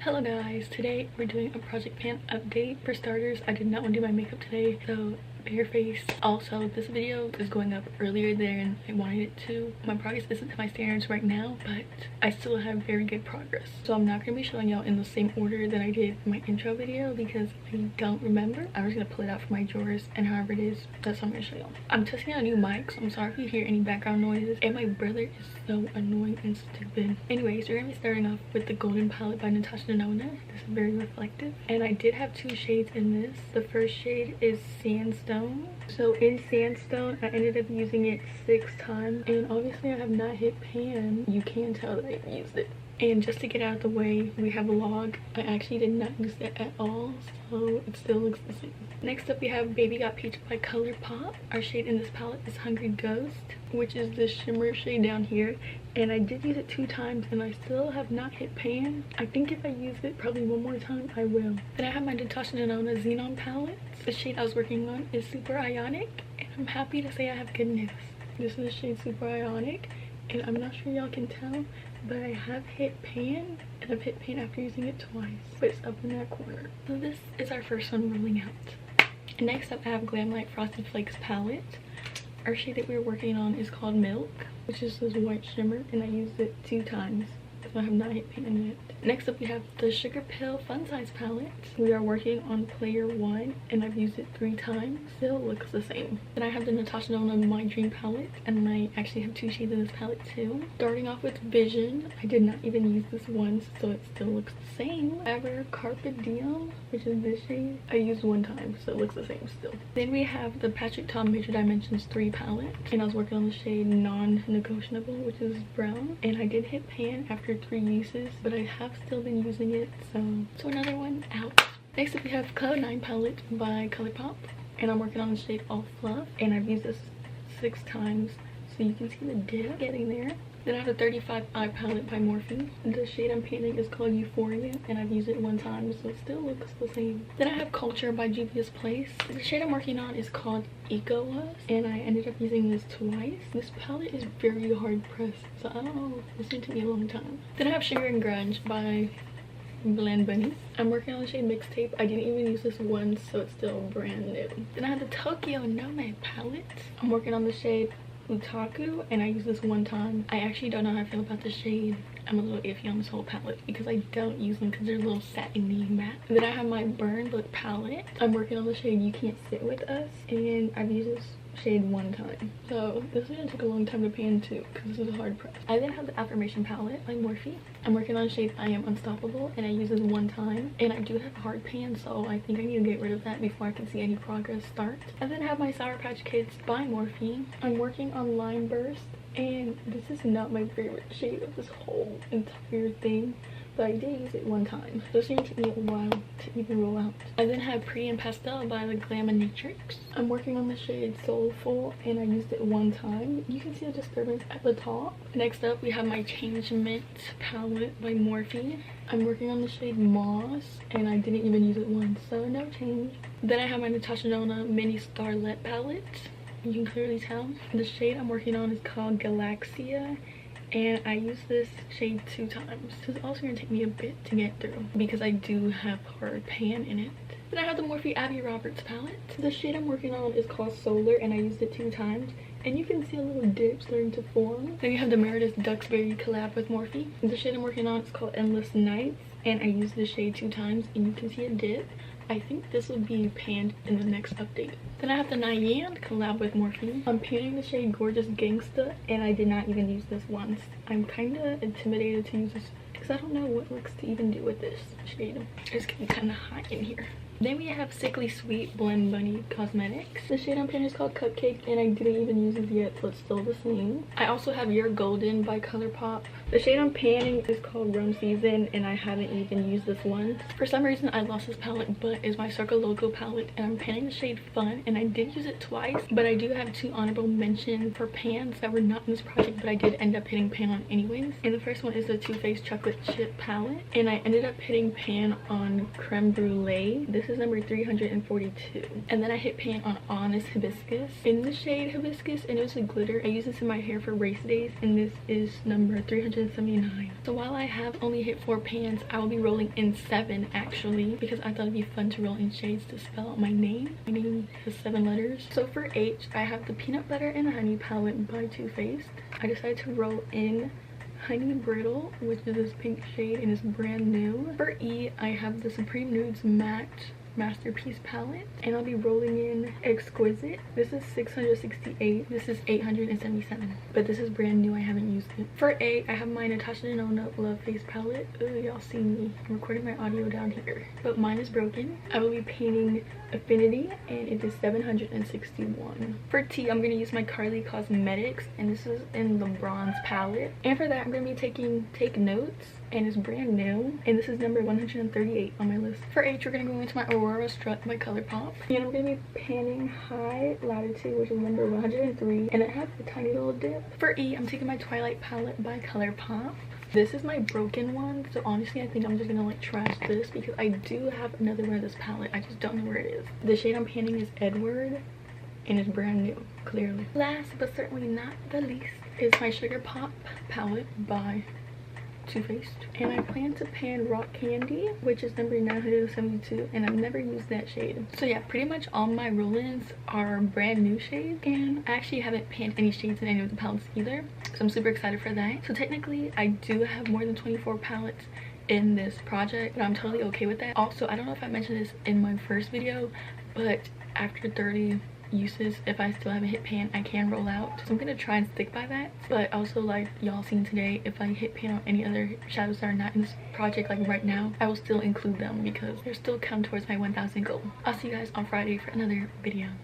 Hello guys, today we're doing a project pan update. For starters, I did not want to do my makeup today, so bare face. Also, this video is going up earlier than I wanted it to. My progress isn't to my standards right now, but I still have very good progress. So I'm not going to be showing y'all in the same order that I did in my intro video because I don't remember. I was going to pull it out from my drawers, and however it is, that's what I'm going to show y'all. I'm testing out a new mic, so I'm sorry if you hear any background noises, and my brother is so annoying and stupid. Anyways, we're going to be starting off with the Golden Palette by Natasha Denona. This is very reflective, and I did have two shades in this. The first shade is Sandstone. So in Sandstone, I ended up using it 6 times, and obviously I have not hit pan. You can tell that I've used it. And just to get out of the way, we have a log. I actually did not use that at all, so it still looks the same. Next up, we have Baby Got Peach by ColourPop. Our shade in this palette is Hungry Ghost, which is the shimmer shade down here. And I did use it 2 times, and I still have not hit pan. I think if I use it probably one more time, I will. Then I have my Natasha Denona Xenon palette. The shade I was working on is Super Ionic, and I'm happy to say I have good news. This is the shade Super Ionic, and I'm not sure y'all can tell, but I have hit pan, and I've hit pan after using it twice, but it's up in that corner. So this is our first one rolling out. Next up, I have Glamlite Frosted Flakes palette. Our shade that we're working on is called Milk, which is this white shimmer, and I used it 2 times, so I have not hit pan yet. Next up, we have the Sugar Pill Fun Size palette. We are working on Player 1, and I've used it 3 times. Still looks the same. Then I have the Natasha Denona My Dream palette, and I actually have 2 shades in this palette too. Starting off with Vision, I did not even use this once, so it still looks the same. However, Carpe Diem, which is this shade, I used 1 time, so it looks the same still. Then we have the Patrick Tom Major Dimensions 3 palette, and I was working on the shade Non-Negotiable, which is brown. And I did hit pan after 3 uses, but I have still been using it, so another one out. Next up, we have Cloud 9 palette by ColourPop, and I'm working on the shade All Fluff, and I've used this 6 times, so you can see the dip getting there. Then I have the 35 Eye palette by Morphe. The shade I'm painting is called Euphoria, and I've used it 1 time, so it still looks the same. Then I have Culture by Juvia's Place. The shade I'm working on is called Eco Us, and I ended up using this twice. This palette is very hard pressed, so I don't know, this took me a long time. Then I have Sugar and Grunge by Blend Bunny. I'm working on the shade Mixtape. I didn't even use this once, so it's still brand new. Then I have the Tokyo Nomad palette. I'm working on the shade Utaku, and I used this 1 time. I actually don't know how I feel about the shade. I'm a little iffy on this whole palette because I don't use them because they're a little satiny and matte. Then I have my Burn Look palette. I'm working on the shade You Can't Sit With Us, and I've used this shade 1 time. So this is gonna take a long time to pan too because this is a hard press. I then have the Affirmation palette by Morphe. I'm working on the shade I Am Unstoppable, and I use this 1 time, and I do have hard pan, so I think I need to get rid of that before I can see any progress start. I then have my Sour Patch Kids by Morphe. I'm working on Lime Burst, and this is not my favorite shade of this whole entire thing, but I did use it 1 time. So it's gonna take me a while to even roll out. I then have Pretty and Pastel by the Glaminatrix. I'm working on the shade Soulful, and I used it 1 time. You can see the disturbance at the top. Next up, we have my Change Mint palette by Morphe. I'm working on the shade Moss, and I didn't even use it once, so no change. Then I have my Natasha Denona Mini Starlet palette. You can clearly tell. The shade I'm working on is called Galaxia, and I used this shade 2 times. So it's also going to take me a bit to get through because I do have hard pan in it. Then I have the Morphe Abby Roberts palette. The shade I'm working on is called Solar, and I used it 2 times. And you can see a little dip starting to form. Then you have the Meredith Duxbury collab with Morphe. The shade I'm working on is called Endless Nights, and I used this shade 2 times, and you can see a dip. I think this will be panned in the next update. Then I have the Nyan collab with Morphe. I'm panning the shade Gorgeous Gangsta, and I did not even use this once. I'm kind of intimidated to use this because I don't know what looks to even do with this shade. It's getting kind of hot in here. Then we have Sickly Sweet Blend Bunny Cosmetics. The shade I'm panning is called Cupcake, and I didn't even use it yet, so it's still the same. I also have You're Golden by ColourPop. The shade I'm panning is called Rum Season, and I haven't even used this once. For some reason, I lost this palette, but it's my Circle Logo palette, and I'm panning the shade Fun, and I did use it twice, but I do have 2 honorable mentions for pans that were not in this project, but I did end up hitting pan on anyways. And the first one is the Too Faced Chocolate Chip palette, and I ended up hitting pan on Creme Brulee. This this is number 342. And then I hit pan on Honest Hibiscus in the shade Hibiscus, and it was a glitter. I use this in my hair for race days, and this is number 379. So while I have only hit 4 pans, I will be rolling in 7 actually, because I thought it'd be fun to roll in shades to spell out my name. My name has 7 letters. So for H, I have the Peanut Butter and Honey palette by Too Faced. I decided to roll in Honey Brittle, which is this pink shade and is brand new. For E, I have the Supreme Nudes Matte Masterpiece palette, and I'll be rolling in Exquisite. This is 668. This is 877, but this is brand new. I haven't used it. For A, I have my Natasha Denona Love Face palette. Ooh, y'all see me. I'm recording my audio down here, but mine is broken. I will be painting Affinity, and it is 761. For T, I'm going to use my Carly Cosmetics, and this is in the bronze palette. And for that, I'm going to be taking Take Notes, and it's brand new, and this is number 138 on my list. For H, we're going to go into my Aurora Strut by ColourPop, and I'm going to be panning High Latitude, which is number 103, and it has a tiny little dip. For E, I'm taking my Twilight palette by ColourPop. This is my broken one, so honestly I think I'm just gonna like trash this, because I do have another one of this palette. I just don't know where it is. The shade I'm panning is Edward, and it's brand new, clearly. Last but certainly not the least is my Sugar Pop palette by Too Faced, and I plan to pan Rock Candy, which is number 972, and I've never used that shade. So yeah, pretty much all my roll-ins are brand new shades, and I actually haven't panned any shades in any of the palettes either, so I'm super excited for that. So technically I do have more than 24 palettes in this project, but I'm totally okay with that. Also, I don't know if I mentioned this in my first video, but after 30 uses, if I still haven't hit pan, I can roll out, so I'm gonna try and stick by that. But also, like y'all seen today, if I hit pan on any other shadows that are not in this project like right now, I will still include them because they're still come towards my 1000 goal. I'll see you guys on Friday for another video.